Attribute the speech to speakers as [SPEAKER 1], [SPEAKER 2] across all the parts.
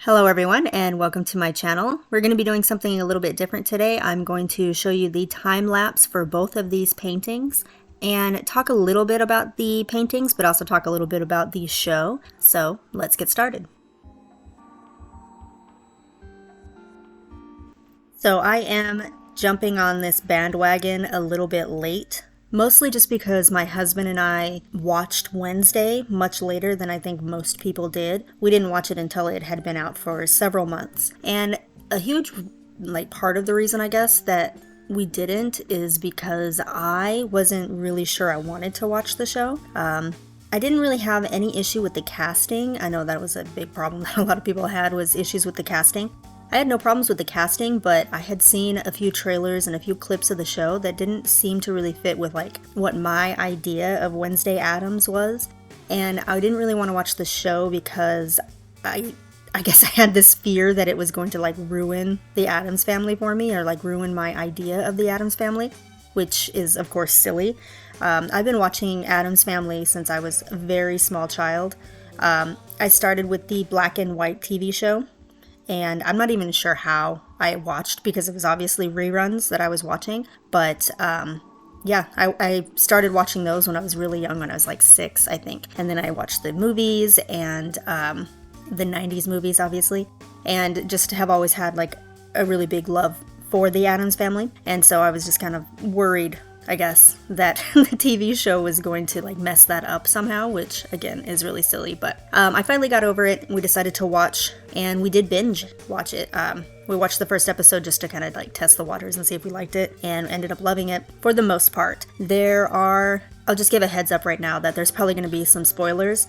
[SPEAKER 1] Hello everyone and welcome to my channel. We're going to be doing something a little bit different today. I'm going to show you the time lapse for both of these paintings and talk a little bit about the paintings, but also talk a little bit about the show. So let's get started. So I am jumping on this bandwagon a little bit late. Mostly just because my husband and I watched Wednesday much later than I think most people did. We didn't watch it until it had been out for several months. And a huge part of the reason I guess that we didn't is because I wasn't really sure I wanted to watch the show. I didn't really have any issue with the casting. I know that was a big problem that a lot of people had, was issues with the casting. I had no problems with the casting, but I had seen a few trailers and a few clips of the show that didn't seem to really fit with what my idea of Wednesday Addams was. And I didn't really want to watch the show because I guess I had this fear that it was going to ruin the Addams family for me, or ruin my idea of the Addams family, which is of course silly. I've been watching Addams Family since I was a very small child. I started with the black and white TV show. And I'm not even sure how I watched, because it was obviously reruns that I was watching. But yeah, I started watching those when I was really young, when I was 6, I think. And then I watched the movies and the 90s movies, obviously. And just have always had a really big love for the Addams Family. And so I was just kind of worried, I guess, that the TV show was going to mess that up somehow, which again is really silly. But I finally got over it. We decided to watch, and we did binge watch it. We watched the first episode just to kind of test the waters and see if we liked it, and ended up loving it for the most part. I'll just give a heads up right now that there's probably going to be some spoilers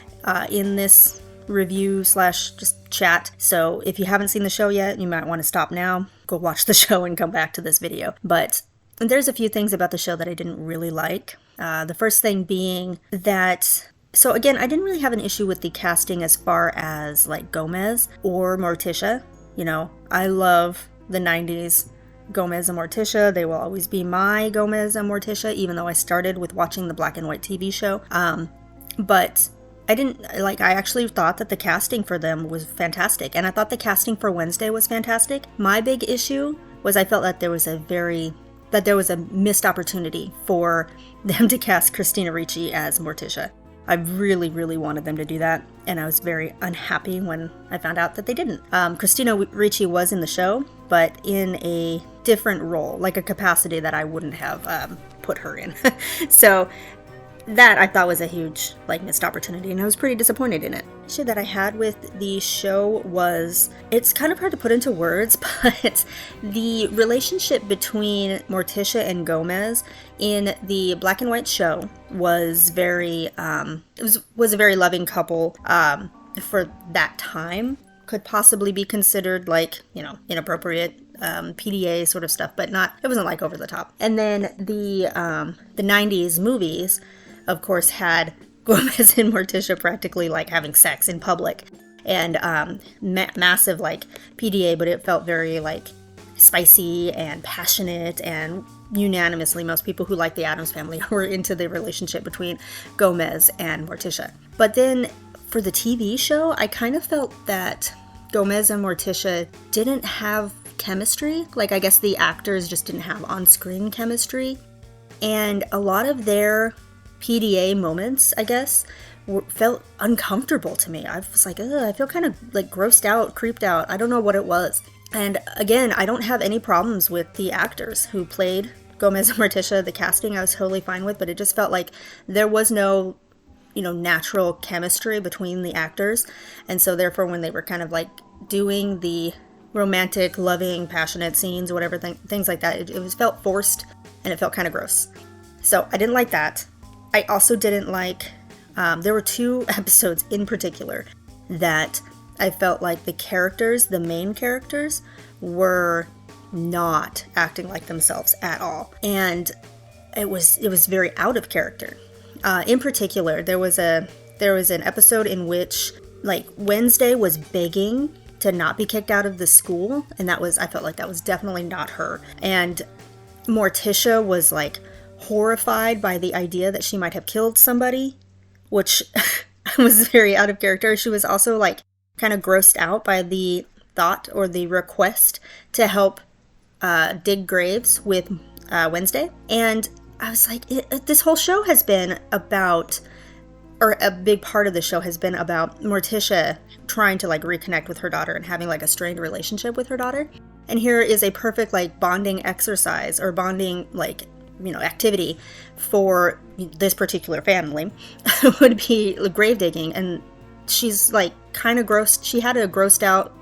[SPEAKER 1] in this review / just chat. So if you haven't seen the show yet, you might want to stop now, go watch the show and come back to this video. But there's a few things about the show that I didn't really like. The first thing being that, so again, I didn't really have an issue with the casting as far as Gomez or Morticia. You know, I love the 90s Gomez and Morticia. They will always be my Gomez and Morticia, even though I started with watching the black and white TV show. But I actually thought that the casting for them was fantastic. And I thought the casting for Wednesday was fantastic. My big issue was I felt that there was a missed opportunity for them to cast Christina Ricci as Morticia. I really, really wanted them to do that, and I was very unhappy when I found out that they didn't. Christina Ricci was in the show, but in a different role, a capacity that I wouldn't have put her in. So that I thought was a huge missed opportunity, and I was pretty disappointed in it. The issue that I had with the show was, it's kind of hard to put into words, but the relationship between Morticia and Gomez in the black and white show was very was a very loving couple for that time. Could possibly be considered inappropriate PDA sort of stuff, but it wasn't over the top. And then the 90s movies, of course, had Gomez and Morticia practically having sex in public, and massive PDA, but it felt very spicy and passionate, and unanimously most people who like the Addams Family were into the relationship between Gomez and Morticia. But then for the TV show, I kind of felt that Gomez and Morticia didn't have chemistry. I guess the actors just didn't have on-screen chemistry, and a lot of their PDA moments, I guess, felt uncomfortable to me. I was ugh, I feel kind of grossed out, creeped out. I don't know what it was. And again, I don't have any problems with the actors who played Gomez and Morticia. The casting I was totally fine with, but it just felt like there was no, natural chemistry between the actors. And so therefore, when they were kind of doing the romantic, loving, passionate scenes, whatever things like that, it was felt forced, and it felt kind of gross. So I didn't like that. I also didn't there were 2 episodes in particular that I felt the main characters, were not acting like themselves at all. And it was very out of character. In particular, there was an episode in which Wednesday was begging to not be kicked out of the school, and I felt like that was definitely not her. And Morticia was horrified by the idea that she might have killed somebody, which was very out of character. She was also kind of grossed out by the thought or the request to help dig graves with Wednesday. And I was like, this whole show has been about, or a big part of the show has been about Morticia trying to like reconnect with her daughter and having like a strained relationship with her daughter. And here is a perfect like bonding exercise or bonding like, activity for this particular family would be grave digging. And she's like kind of grossed. She had a grossed out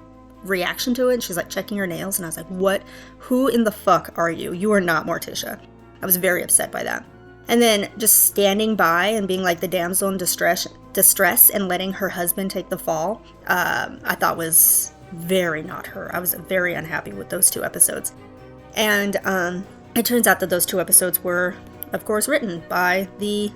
[SPEAKER 1] reaction to it. And she's like checking her nails. And I was like, who in the fuck are you? You are not Morticia. I was very upset by that. And then just standing by and being like the damsel in distress and letting her husband take the fall, I thought was very not her. I was very unhappy with those 2 episodes. And it turns out that those 2 episodes were, of course, written by the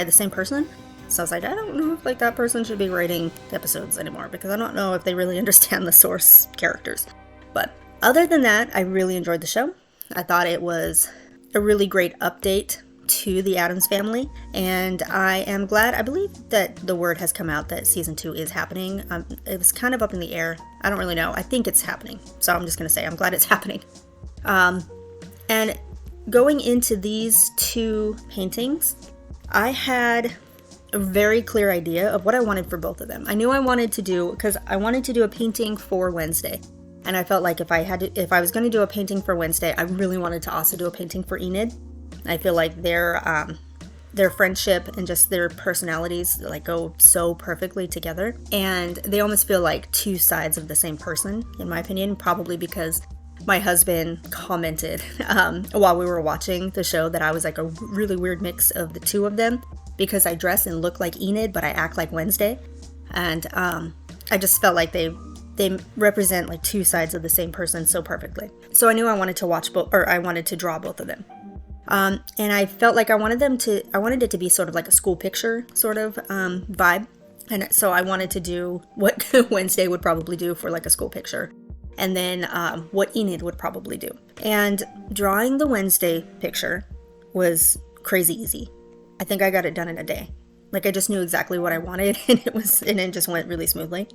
[SPEAKER 1] same person. So I was like, I don't know if like that person should be writing episodes anymore, because I don't know if they really understand the source characters. But other than that, I really enjoyed the show. I thought it was a really great update to the Addams family, and I am glad. I believe that the word has come out that season 2 is happening. It was kind of up in the air. I don't really know. I think it's happening, so I'm just gonna say I'm glad it's happening. And going into these 2 paintings, I had a very clear idea of what I wanted for both of them. I knew I wanted to do, because I wanted to do a painting for Wednesday, and I felt like if I was going to do a painting for Wednesday, I really wanted to also do a painting for Enid. I feel like their friendship and just their personalities like go so perfectly together, and they almost feel like 2 sides of the same person, in my opinion, probably because my husband commented while we were watching the show that I was like a really weird mix of the 2 of them, because I dress and look like Enid, but I act like Wednesday. And I just felt like they represent like 2 sides of the same person so perfectly. So I knew I wanted to I wanted to draw both of them. And I felt like I wanted it to be sort of like a school picture sort of vibe. And so I wanted to do what Wednesday would probably do for like a school picture, and then what Enid would probably do. And drawing the Wednesday picture was crazy easy. I think I got it done in a day. Like I just knew exactly what I wanted, and it just went really smoothly.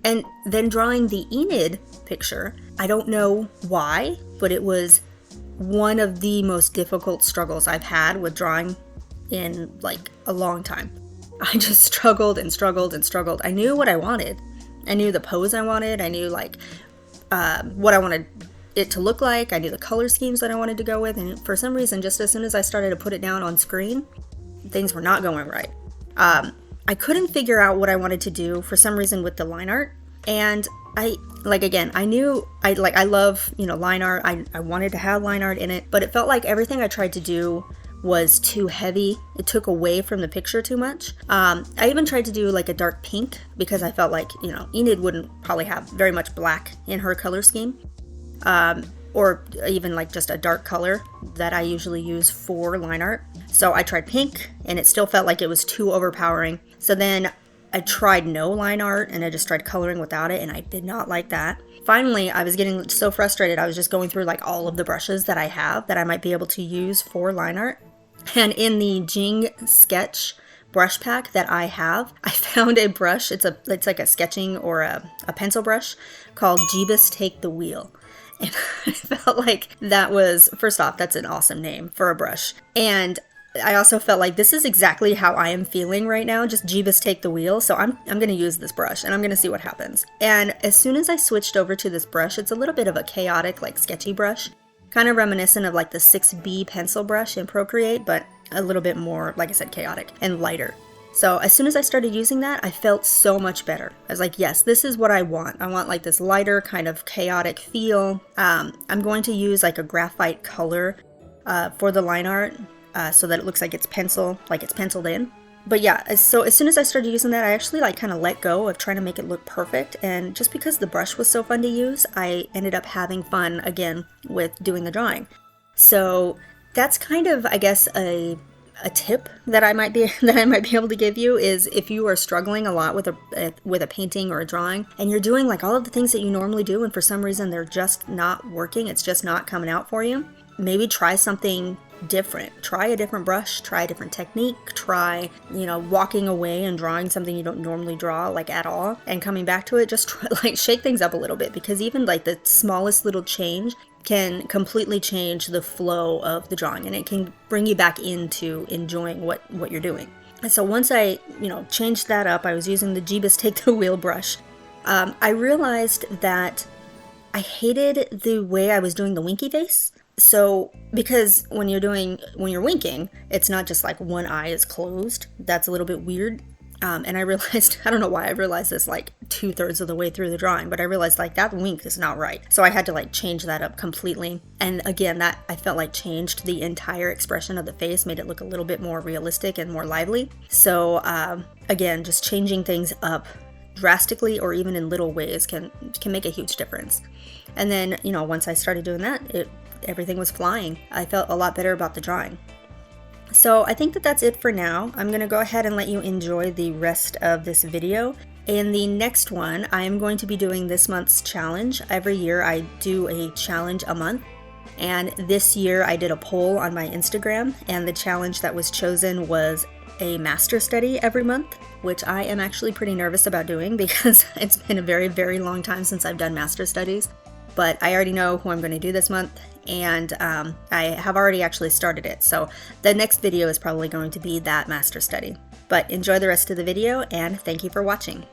[SPEAKER 1] And then drawing the Enid picture, I don't know why, but it was one of the most difficult struggles I've had with drawing in like a long time. I just struggled and struggled and struggled. I knew what I wanted. I knew the pose I wanted. I knew like what I wanted it to look like. I knew the color schemes that I wanted to go with. And for some reason, just as soon as I started to put it down on screen, things were not going right. I couldn't figure out what I wanted to do for some reason with the line art. And I knew I love, line art. I wanted to have line art in it, but it felt like everything I tried to do was too heavy. It took away from the picture too much. I even tried to do like a dark pink because I felt like, Enid wouldn't probably have very much black in her color scheme. Or even like just a dark color that I usually use for line art. So I tried pink and it still felt like it was too overpowering. So then I tried no line art and I just tried coloring without it, and I did not like that. Finally, I was getting so frustrated, I was just going through like all of the brushes that I have that I might be able to use for line art. And in the Jing Sketch brush pack that I have, I found a brush. It's like a sketching or a pencil brush called Jeebus Take the Wheel. And I felt like that was, first off, that's an awesome name for a brush. And I also felt like this is exactly how I am feeling right now, just Jeebus take the wheel. So I'm going to use this brush and I'm going to see what happens. And as soon as I switched over to this brush, it's a little bit of a chaotic, like sketchy brush, kind of reminiscent of like the 6B pencil brush in Procreate, but a little bit more, like I said, chaotic and lighter. So as soon as I started using that, I felt so much better. I was like, yes, this is what I want. I want like this lighter kind of chaotic feel. I'm going to use like a graphite color for the line art so that it looks like it's penciled in. But yeah, so as soon as I started using that, I actually like kind of let go of trying to make it look perfect. And just because the brush was so fun to use, I ended up having fun again with doing the drawing. So that's kind of, I guess, a tip that I might be able to give you is if you are struggling a lot with a painting or a drawing and you're doing like all of the things that you normally do and for some reason they're just not working, it's just not coming out for you, maybe try something different. Try a different brush, try a different technique, try, walking away and drawing something you don't normally draw, like at all, and coming back to it, just try, like shake things up a little bit, because even like the smallest little change can completely change the flow of the drawing, and it can bring you back into enjoying what you're doing. And so once I, changed that up, I was using the Jeebus Take the Wheel brush. I realized that I hated the way I was doing the winky face. So, because when you're winking, it's not just like one eye is closed. That's a little bit weird. And I realized, I don't know why I realized this like 2/3 of the way through the drawing, but I realized like that wink is not right. So I had to like change that up completely. And again, that I felt like changed the entire expression of the face, made it look a little bit more realistic and more lively. So again, just changing things up drastically or even in little ways can make a huge difference. And then, once I started doing that, everything was flying. I felt a lot better about the drawing. So I think that's it for now. I'm going to go ahead and let you enjoy the rest of this video. In the next one, I am going to be doing this month's challenge. Every year I do a challenge a month. And this year I did a poll on my Instagram, and the challenge that was chosen was a master study every month, which I am actually pretty nervous about doing because it's been a very, very long time since I've done master studies. But I already know who I'm going to do this month, and I have already actually started it. So the next video is probably going to be that master study. But enjoy the rest of the video, and thank you for watching.